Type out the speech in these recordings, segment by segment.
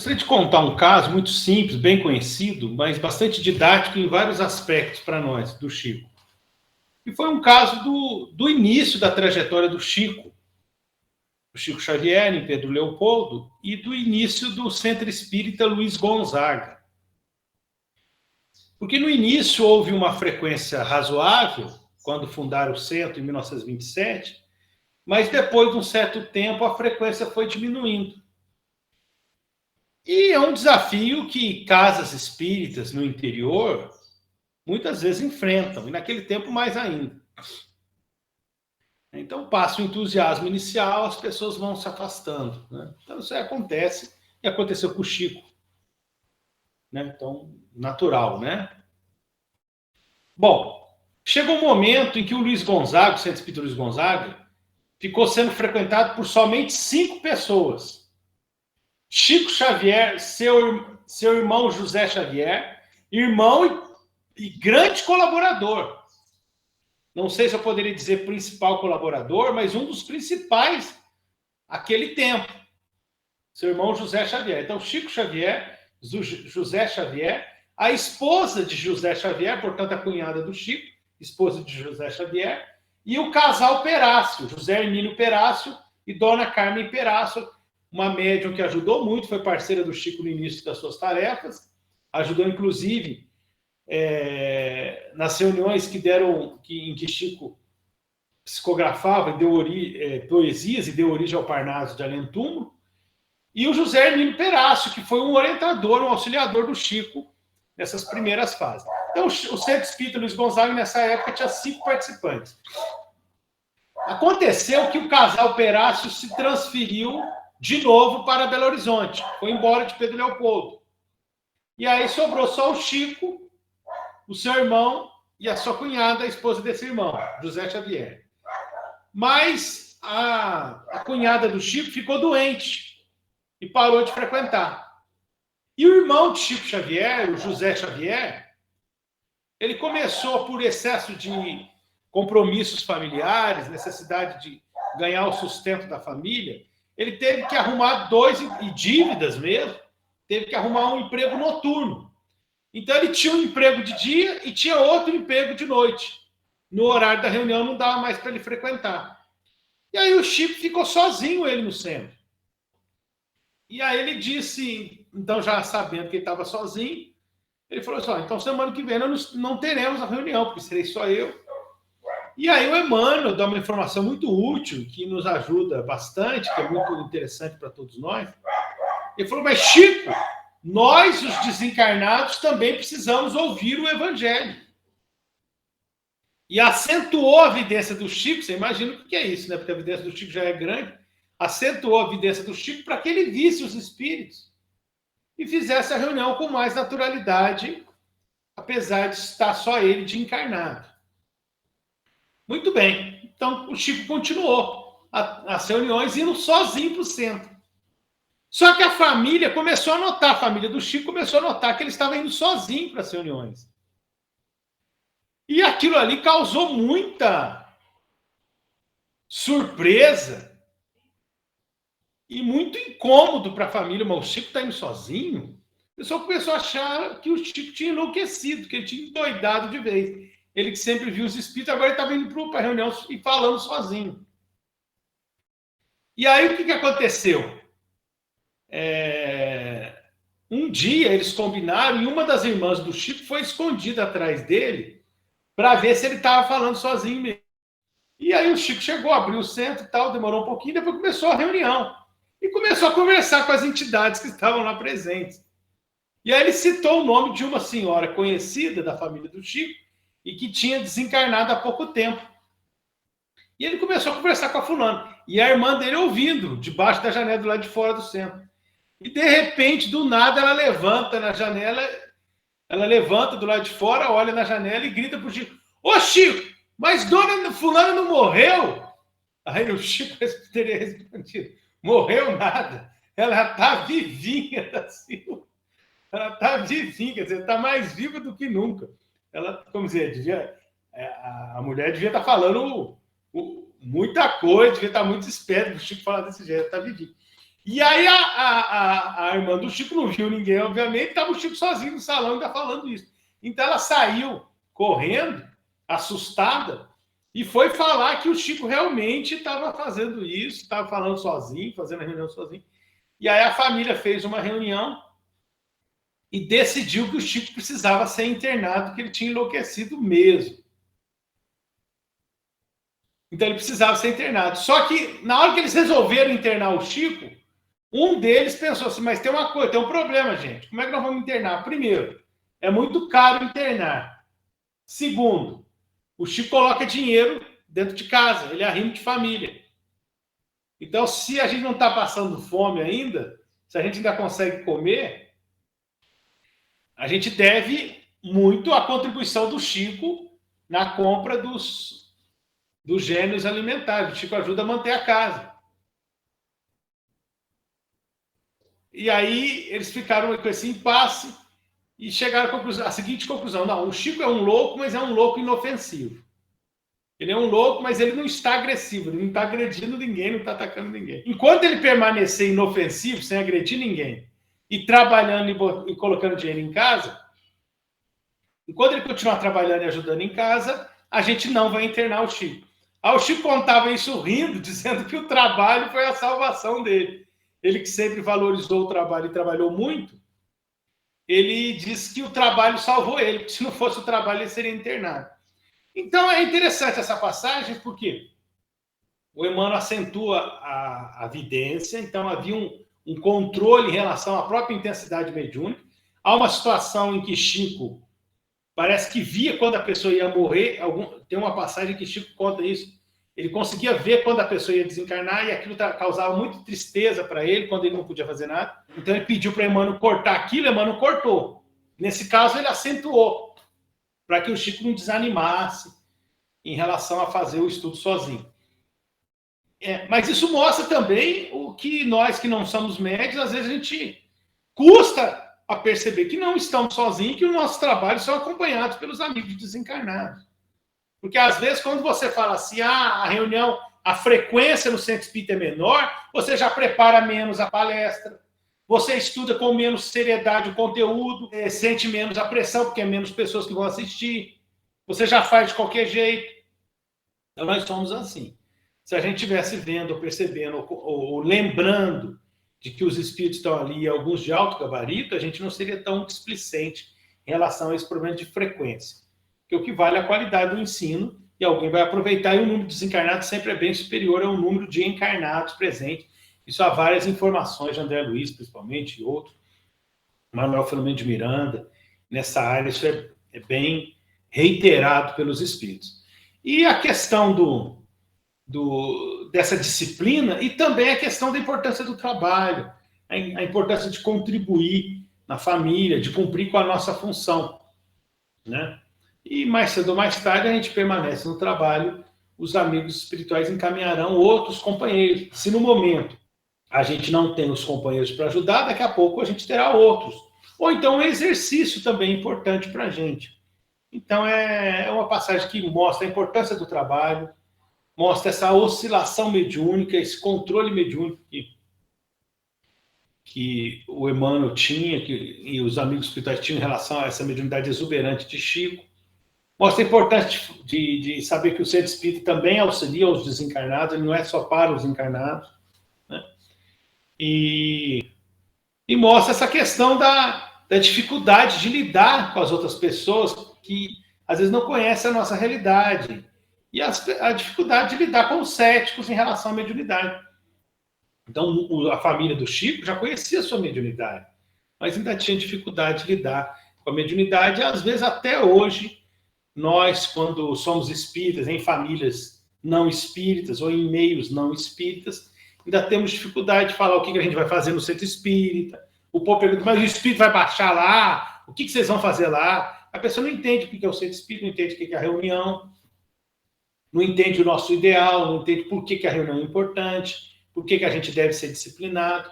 Gostaria de contar um caso muito simples, bem conhecido, mas bastante didático em vários aspectos para nós, do Chico. E foi um caso do início da trajetória do Chico Xavier, em Pedro Leopoldo, e do início do Centro Espírita Luiz Gonzaga. Porque no início houve uma frequência razoável, quando fundaram o centro, em 1927, mas depois de um certo tempo a frequência foi diminuindo. E é um desafio que casas espíritas no interior muitas vezes enfrentam, e naquele tempo mais ainda. Então passa o entusiasmo inicial, as pessoas vão se afastando. Né? Então isso aí acontece, e aconteceu com o Chico. Né? Então, natural, né? Bom, chegou um momento em que o Luiz Gonzaga, o Centro Espírita Luiz Gonzaga, ficou sendo frequentado por somente 5 pessoas. Chico Xavier, seu irmão José Xavier, irmão e grande colaborador. Não sei se eu poderia dizer principal colaborador, mas um dos principais aquele tempo. Seu irmão José Xavier. Então, Chico Xavier, José Xavier, a esposa de José Xavier, portanto, a cunhada do Chico, esposa de José Xavier, e o casal Perácio, José Hermínio Perácio e Dona Carmen Perácio, uma médium que ajudou muito, foi parceira do Chico no início das suas tarefas, ajudou, inclusive, nas reuniões em que Chico psicografava e deu poesias e deu origem ao Parnaso de Além Túmulo, e o José Hermínio Perácio, que foi um orientador, um auxiliador do Chico nessas primeiras fases. Então, o Centro Espírita Luiz Gonzaga, nessa época, tinha 5 participantes. Aconteceu que o casal Perácio se transferiu de novo para Belo Horizonte, foi embora de Pedro Leopoldo. E aí sobrou só o Chico, o seu irmão e a sua cunhada, a esposa desse irmão, José Xavier. Mas a cunhada do Chico ficou doente e parou de frequentar. E o irmão de Chico Xavier, o José Xavier, ele começou, por excesso de compromissos familiares, necessidade de ganhar o sustento da família, ele teve que arrumar e dívidas mesmo, teve que arrumar um emprego noturno. Então ele tinha um emprego de dia e tinha outro emprego de noite. No horário da reunião não dava mais para ele frequentar. E aí o Chico ficou sozinho, ele no centro. E aí ele disse, então já sabendo que ele estava sozinho, ele falou assim, então semana que vem nós não teremos a reunião, porque serei só eu. E aí o Emmanuel dá uma informação muito útil, que nos ajuda bastante, que é muito interessante para todos nós. Ele falou, mas Chico, nós, os desencarnados, também precisamos ouvir o Evangelho. E acentuou a evidência do Chico, você imagina o que é isso, né? Porque a evidência do Chico já é grande. Acentuou a evidência do Chico para que ele visse os espíritos e fizesse a reunião com mais naturalidade, apesar de estar só ele de encarnado. Muito bem. Então, o Chico continuou as reuniões indo sozinho para o centro. Só que a família começou a notar, a família do Chico começou a notar que ele estava indo sozinho para as reuniões. E aquilo ali causou muita surpresa e muito incômodo para a família. Mas o Chico está indo sozinho? O pessoal começou a achar que o Chico tinha enlouquecido, que ele tinha endoidado de vez. Ele que sempre viu os espíritos, agora ele estava indo para a reunião e falando sozinho. E aí o que aconteceu? Um dia eles combinaram e uma das irmãs do Chico foi escondida atrás dele para ver se ele estava falando sozinho mesmo. E aí o Chico chegou, abriu o centro e tal, demorou um pouquinho, depois começou a reunião. E começou a conversar com as entidades que estavam lá presentes. E aí ele citou o nome de uma senhora conhecida da família do Chico e que tinha desencarnado há pouco tempo. E ele começou a conversar com a fulana. E a irmã dele ouvindo, debaixo da janela do lado de fora do centro. E, de repente, do nada, ela levanta na janela, ela levanta do lado de fora, olha na janela e grita pro Chico, ô Chico, mas dona fulana não morreu? Aí o Chico teria respondido, morreu nada, ela tá vivinha da Silva. Ela tá vivinha, quer dizer, está mais viva do que nunca. Ela, como dizer, a mulher devia estar falando muita coisa, devia estar muito esperta, o Chico falar desse jeito, está vivinha. E aí a irmã do Chico não viu ninguém, obviamente, estava o Chico sozinho no salão ainda falando isso. Então ela saiu correndo, assustada, e foi falar que o Chico realmente estava fazendo isso, estava falando sozinho, fazendo a reunião sozinho. E aí a família fez uma reunião e decidiu que o Chico precisava ser internado, que ele tinha enlouquecido mesmo. Então ele precisava ser internado. Só que na hora que eles resolveram internar o Chico, um deles pensou assim, mas tem uma coisa, tem um problema, gente. Como é que nós vamos internar? Primeiro, é muito caro internar. Segundo, o Chico coloca dinheiro dentro de casa, ele é arrimo de família. Então, se a gente não está passando fome ainda, se a gente ainda consegue comer, a gente deve muito à contribuição do Chico na compra dos gêneros alimentares. O Chico ajuda a manter a casa. E aí eles ficaram com esse impasse e chegaram à seguinte conclusão. Não, o Chico é um louco, mas é um louco inofensivo. Ele é um louco, mas ele não está agressivo, ele não está agredindo ninguém, não está atacando ninguém. Enquanto ele permanecer inofensivo, sem agredir ninguém, e trabalhando e colocando dinheiro em casa, enquanto ele continuar trabalhando e ajudando em casa, a gente não vai internar o Chico. Aí o Chico contava isso rindo, dizendo que o trabalho foi a salvação dele. Ele que sempre valorizou o trabalho e trabalhou muito, ele disse que o trabalho salvou ele, porque se não fosse o trabalho, ele seria internado. Então é interessante essa passagem, porque o Emmanuel acentua a vidência, então havia um controle em relação à própria intensidade mediúnica. Há uma situação em que Chico parece que via quando a pessoa ia morrer. Tem uma passagem que Chico conta isso. Ele conseguia ver quando a pessoa ia desencarnar e aquilo causava muita tristeza para ele, quando ele não podia fazer nada. Então ele pediu para Emmanuel cortar aquilo, Emmanuel cortou. Nesse caso, ele acentuou, para que o Chico não desanimasse em relação a fazer o estudo sozinho. Mas isso mostra também o que nós que não somos médios, às vezes a gente custa a perceber que não estamos sozinhos, que os nossos trabalhos são acompanhados pelos amigos desencarnados. Porque às vezes quando você fala assim, a reunião, a frequência no centro espírita é menor, você já prepara menos a palestra, você estuda com menos seriedade o conteúdo, sente menos a pressão, porque é menos pessoas que vão assistir, você já faz de qualquer jeito. Então nós somos assim. Se a gente estivesse vendo, percebendo, ou lembrando de que os espíritos estão ali, alguns de alto gabarito, a gente não seria tão displicente em relação a esse problema de frequência. Porque o que vale é a qualidade do ensino, e alguém vai aproveitar, e o número de desencarnados sempre é bem superior ao número de encarnados presentes. Isso há várias informações de André Luiz, principalmente, e outros, Manuel Filomeno de Miranda, nessa área, isso é bem reiterado pelos espíritos. E a questão dessa disciplina, e também a questão da importância do trabalho, a importância de contribuir na família, de cumprir com a nossa função, né? E mais cedo ou mais tarde a gente permanece no trabalho, os amigos espirituais encaminharão outros companheiros. Se no momento a gente não tem os companheiros para ajudar, daqui a pouco a gente terá outros. Ou então um exercício também importante para a gente. Então é uma passagem que mostra a importância do trabalho, mostra essa oscilação mediúnica, esse controle mediúnico que o Emmanuel tinha, e os amigos espirituais tinham em relação a essa mediunidade exuberante de Chico. Mostra a importância de saber que o centro espírita também auxilia os desencarnados, ele não é só para os encarnados, né? E mostra essa questão da dificuldade de lidar com as outras pessoas que às vezes não conhecem a nossa realidade, e a dificuldade de lidar com os céticos em relação à mediunidade. Então, a família do Chico já conhecia a sua mediunidade, mas ainda tinha dificuldade de lidar com a mediunidade, e às vezes até hoje, nós, quando somos espíritas, em famílias não espíritas ou em meios não espíritas, ainda temos dificuldade de falar o que a gente vai fazer no centro espírita. O povo pergunta, mas o espírito vai baixar lá? O que vocês vão fazer lá? A pessoa não entende o que é o centro espírita, não entende o que é a reunião, não entende o nosso ideal, não entende por que a reunião é importante, por que a gente deve ser disciplinado.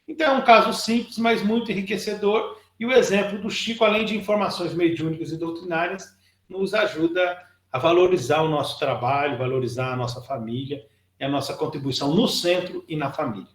Então é um caso simples, mas muito enriquecedor, e o exemplo do Chico, além de informações mediúnicas e doutrinárias, nos ajuda a valorizar o nosso trabalho, valorizar a nossa família e a nossa contribuição no centro e na família.